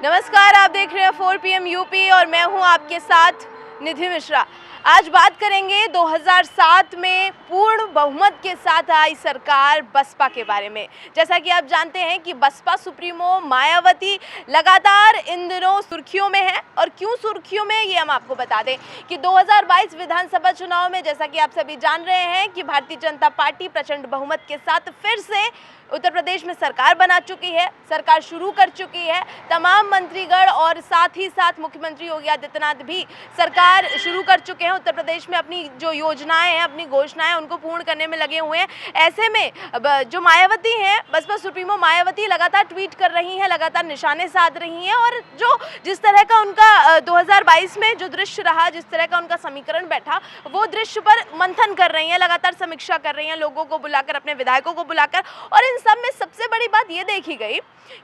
नमस्कार, आप देख रहे हैं 4 PM यूपी और मैं हूं आपके साथ निधि मिश्रा। आज बात करेंगे 2007 में पूर्ण बहुमत के साथ आई सरकार बसपा के बारे में। जैसा कि आप जानते हैं कि बसपा सुप्रीमो मायावती लगातार इन दिनों सुर्खियों में है, और क्यों सुर्खियों में ये हम आपको बता दें कि 2022 विधानसभा चुनाव में जैसा कि आप सभी जान रहे हैं कि भारतीय जनता पार्टी प्रचंड बहुमत के साथ फिर से उत्तर प्रदेश में सरकार बना चुकी है, सरकार शुरू कर चुकी है। तमाम मंत्रीगण और साथ ही साथ मुख्यमंत्री योगी आदित्यनाथ भी सरकार शुरू कर चुके हैं। उत्तर प्रदेश में अपनी जो योजनाएं हैं, अपनी घोषणाएं उनको पूर्ण करने में लगे हुए हैं। ऐसे में जो मायावती हैं, बसपा सुप्रीमो मायावती लगातार ट्वीट कर रही हैं, लगातार निशाने साध रही हैं, और जिस तरह का उनका 2022 में जो दृश्य रहा, जिस तरह का उनका समीकरण बैठा, वो दृश्य पर मंथन कर रही हैं, लगातार समीक्षा कर रही हैं, लोगों को बुलाकर, अपने विधायकों को बुलाकर। और इन सब में सबसे बड़ी बात ये देखी गई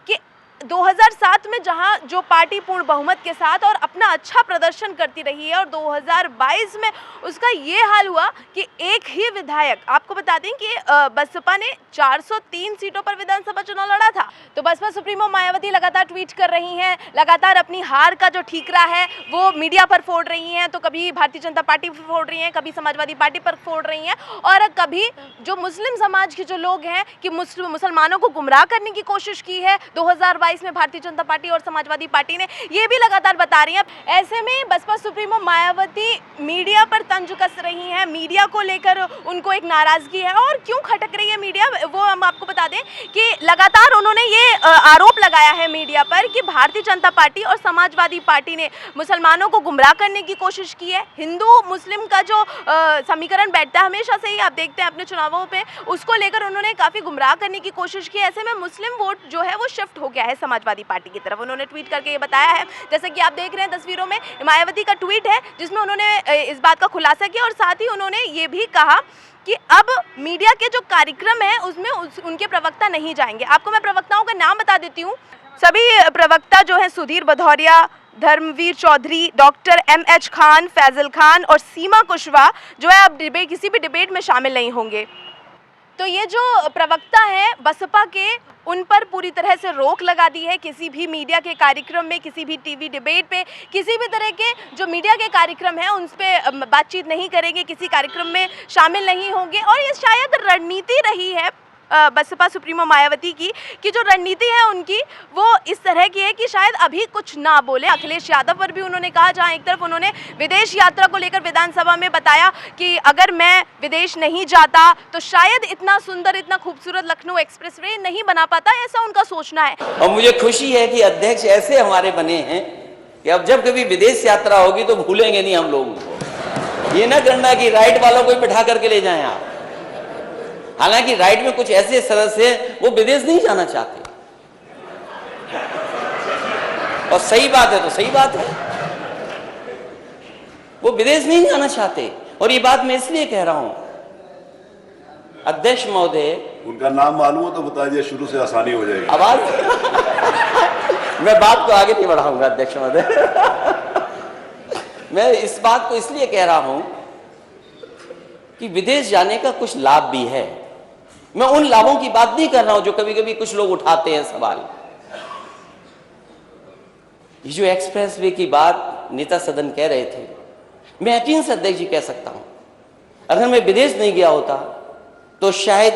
कि 2007 में जहां जो पार्टी पूर्ण बहुमत के साथ और अपना अच्छा प्रदर्शन करती रही है, और 2022 में उसका ये हाल हुआ कि एक ही विधायक, आपको बता दें कि बसपा ने 403 सीटों पर विधानसभा चुनाव लड़ा था। तो बसपा सुप्रीमो मायावती लगातार ट्वीट कर रही हैं, लगातार अपनी हार का जो ठीकरा है वो मीडिया पर फोड़ रही हैं। तो कभी भारतीय जनता पार्टी पर फोड़ रही हैं, कभी समाजवादी पार्टी पर फोड़ रही हैं, और कभी जो मुस्लिम समाज के जो लोग हैं कि मुसलमानों को गुमराह करने की कोशिश की है 2022 में भारतीय जनता पार्टी और समाजवादी पार्टी ने, ये भी लगातार बता रही हैं। ऐसे में बसपा सुप्रीमो मायावती मीडिया पर तंज कस रही हैं, मीडिया को लेकर उनको एक नाराजगी है। और क्यों खटक रही है मीडिया, वो हम आपको बता दें कि लगातार उन्होंने ये आरोप लगाया है मीडिया पर कि भारतीय जनता पार्टी और समाजवादी पार्टी ने मुसलमानों को गुमराह करने की कोशिश की है। हिंदू मुस्लिम का जो समीकरण बैठता है हमेशा से ही, आप देखते हैं अपने चुनावों पे, उसको लेकर उन्होंने काफ़ी गुमराह करने की कोशिश की। ऐसे में मुस्लिम वोट जो है वो शिफ्ट हो गया है समाजवादी पार्टी की तरफ। उन्होंने ट्वीट करके ये बताया है, जैसे कि आप देख रहे हैं तस्वीरों में, मायावती का ट्वीट है जिसमें उन्होंने इस बात का खुलासा किया, और साथ ही उन्होंने ये भी कहा कि अब मीडिया के जो कार्यक्रम है उसमें उनके प्रवक्ता नहीं जाएंगे। आपको मैं प्रवक्ताओं का नाम बता देती हूँ। सभी प्रवक्ता जो है सुधीर भदौरिया, धर्मवीर चौधरी, डॉक्टर MH खान, फैजल खान और सीमा कुशवाहा जो है अब किसी भी डिबेट में शामिल नहीं होंगे। तो ये जो प्रवक्ता हैं बसपा के, उन पर पूरी तरह से रोक लगा दी है। किसी भी मीडिया के कार्यक्रम में, किसी भी टीवी डिबेट पे, किसी भी तरह के जो मीडिया के कार्यक्रम हैं उन पे बातचीत नहीं करेंगे, किसी कार्यक्रम में शामिल नहीं होंगे। और ये शायद रणनीति रही है बसपा सुप्रीमो मायावती की, कि जो रणनीति है उनकी वो इस तरह की है कि शायद अभी कुछ ना बोले। अखिलेश यादव पर भी उन्होंने कहा, जहां एक तरफ उन्होंने विदेश यात्रा को लेकर विधानसभा में बताया कि अगर मैं विदेश नहीं जाता तो शायद इतना सुंदर, इतना खूबसूरत लखनऊ एक्सप्रेसवे नहीं बना पाता, ऐसा उनका सोचना है। और मुझे खुशी है कि अध्यक्ष ऐसे हमारे बने हैं कि अब जब कभी विदेश यात्रा होगी तो भूलेंगे नहीं हम लोगों को। ये ना करना कि राइट वालों को बिठा करके ले जाएं आप। हालांकि राइट में कुछ ऐसे सदस्य हैं वो विदेश नहीं जाना चाहते, और सही बात है, तो सही बात है, वो विदेश नहीं जाना चाहते। और ये बात मैं इसलिए कह रहा हूं, अध्यक्ष महोदय, उनका नाम मालूम हो तो बता दिया, शुरू से आसानी हो जाएगी। आवाज मैं बात को आगे नहीं बढ़ाऊंगा अध्यक्ष महोदय। मैं इस बात को इसलिए कह रहा हूं कि विदेश जाने का कुछ लाभ भी है। मैं उन लाभों की बात नहीं कर रहा हूं जो कभी कभी कुछ लोग उठाते हैं सवाल। ये जो एक्सप्रेसवे की बात नेता सदन कह रहे थे, मैं यकीन से अध्यक्ष जी कह सकता हूं, अगर मैं विदेश नहीं गया होता तो शायद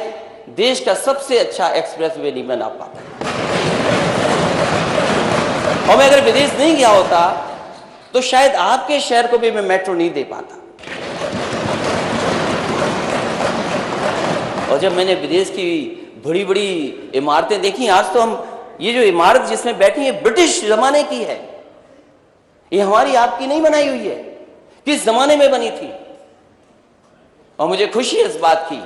देश का सबसे अच्छा एक्सप्रेसवे नहीं बना पाता, और मैं अगर विदेश नहीं गया होता तो शायद आपके शहर को भी मैं मेट्रो नहीं दे पाता। और जब मैंने विदेश की बड़ी बड़ी इमारतें देखी, आज तो हम ये जो इमारत जिसमें बैठी है ब्रिटिश जमाने की है, ये हमारी आपकी नहीं बनाई हुई है, किस जमाने में बनी थी। और मुझे खुशी है इस बात की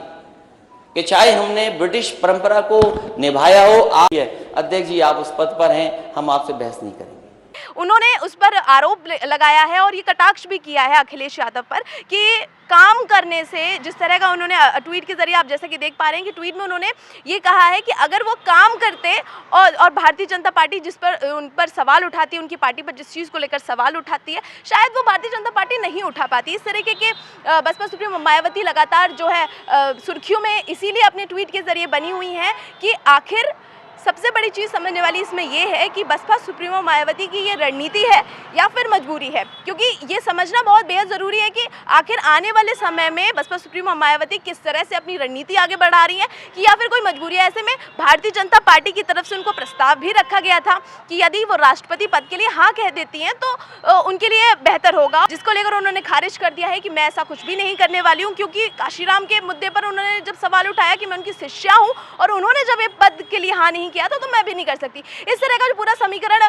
कि चाहे हमने ब्रिटिश परंपरा को निभाया हो, आप अध्यक्ष जी आप उस पद पर हैं, हम आपसे बहस नहीं करेंगे। उन्होंने उस पर आरोप लगाया है और ये कटाक्ष भी किया है अखिलेश यादव पर कि काम करने से, जिस तरह का उन्होंने ट्वीट के जरिए, आप जैसे कि देख पा रहे हैं कि ट्वीट में उन्होंने ये कहा है कि अगर वो काम करते और भारतीय जनता पार्टी जिस पर उन पर सवाल उठाती है, उनकी पार्टी पर जिस चीज़ को लेकर सवाल उठाती है, शायद वो भारतीय जनता पार्टी नहीं उठा पाती। इस तरीके के बसपा सुप्रीमो मायावती लगातार जो है सुर्खियों में इसीलिए अपने ट्वीट के जरिए बनी हुई हैं कि आखिर सबसे बड़ी चीज़ समझने वाली इसमें ये है कि बसपा सुप्रीमो मायावती की ये रणनीति है या फिर मजबूरी है, क्योंकि ये समझना बहुत बेहद ज़रूरी है कि आखिर आने वाले समय में बसपा सुप्रीमो मायावती किस तरह से अपनी रणनीति आगे बढ़ा रही है कि या फिर कोई मजबूरी है। ऐसे में भारतीय जनता पार्टी की तरफ से उनको प्रस्ताव भी रखा गया था कि यदि वो राष्ट्रपति पद के लिए हाँ कह देती हैं तो उनके लिए बेहतर होगा, जिसको लेकर उन्होंने खारिज कर दिया है कि मैं ऐसा कुछ भी नहीं करने वाली हूँ, क्योंकि काशीराम के मुद्दे पर उन्होंने जब सवाल उठाया कि मैं उनकी शिष्या हूँ और उन्होंने जब एक पद के लिए हाँ नहीं किया तो मैं भी नहीं कर सकती। इस तरह का जो पूरा समीकरण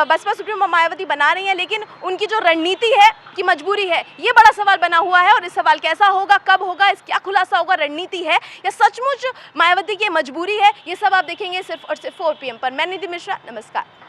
बसपा सुप्रीमो मायावती बना रही है, लेकिन उनकी जो रणनीति है कि मजबूरी है, ये बड़ा सवाल बना हुआ है। और इस सवाल कैसा होगा, कब होगा, इस क्या खुलासा होगा, रणनीति है या सचमुच मायावती की मजबूरी है, ये सब आप देखेंगे सिर्फ और सिर्फ 4 PM पर। मैं निधि मिश्रा, नमस्कार।